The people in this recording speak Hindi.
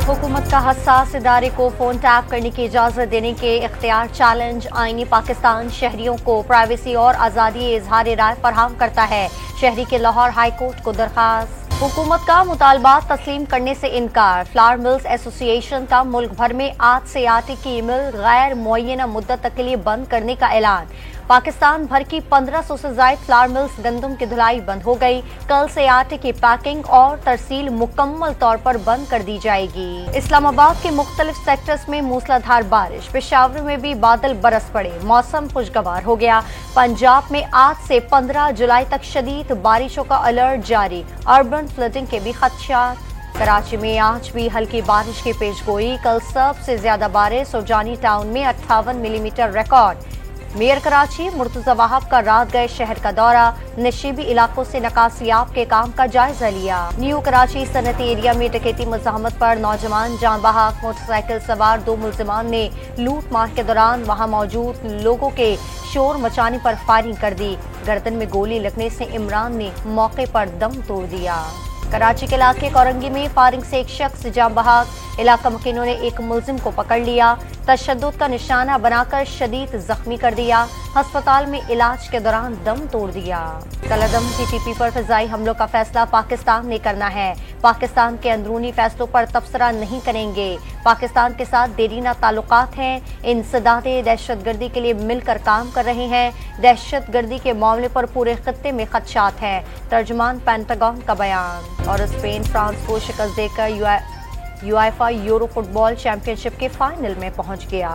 हुकूमत का हसास इदारे को फोन टैप करने की इजाजत देने के इख्तियार चैलेंज। आईनी पाकिस्तान शहरियों को प्राइवेसी और आज़ादी इजहार राय फराहम करता है। शहरी के लाहौर हाई कोर्ट को दरखास्त। हुकूमत का मुतालबात तस्लीम करने से इनकार। फ्लावर मिल्स एसोसिएशन का मुल्क भर में आज से आटे की मिल गैर मुअय्यना मुद्दत तक के लिए बंद करने का ऐलान। पाकिस्तान भर की 1500 से ज्यादा फ्लावर मिल्स गंदम की धुलाई बंद हो गई। कल से आटे की पैकिंग और तरसील मुकम्मल तौर पर बंद कर दी जाएगी। इस्लामाबाद के मुख्तलिफ सेक्टर्स में मूसलाधार बारिश। पेशावर में भी बादल बरस पड़े, मौसम खुशगवार हो गया। पंजाब में आज से 15 जुलाई तक शदीद बारिशों का अलर्ट जारी। अर्बन फ्लडिंग के भी खदशात। कराची में आज भी हल्की बारिश की पेशगोई। कल सबसे ज्यादा बारिश सुरजानी टाउन में 58 millimetre record. Mayor Karachi Murtaza Wahab का रात गए शहर का दौरा। नशीबी इलाकों से नकासियाब के काम का जायजा लिया। न्यू कराची सनती एरिया में डकैती मुज़ाहमत पर नौजवान जान बहक। मोटरसाइकिल सवार 2 मुल्जिमान ने लूट मार के दौरान वहां मौजूद लोगों के शोर मचाने पर फायरिंग कर दी। गर्दन में गोली लगने से इमरान ने मौके पर दम तोड़ दिया। कराची के इलाके कोरंगी में फायरिंग से एक शख्स जान बहक। इलाका मुकीनों ने एक मुल्जिम को पकड़ लिया। तशद्दुद का निशाना बनाकर शदीद जख्मी कर दिया। अस्पताल में इलाज के दौरान दम तोड़ दिया। कलअदम TTP पर फिजाई हमलों का फैसला पाकिस्तान ने करना है। पाकिस्तान के अंदरूनी फैसलों पर तबसरा नहीं करेंगे। पाकिस्तान के साथ देरीना ताल्लुकात हैं। इंसदादे दहशतगर्दी के लिए मिलकर काम कर रहे हैं। दहशतगर्दी के मामले पर पूरे खत्ते में खदशात हैं। तर्जुमान पेंटागन का बयान। और स्पेन फ्रांस को शिकस्त देकर यूएफा यूरो फुटबॉल चैंपियनशिप के फाइनल में पहुंच गया।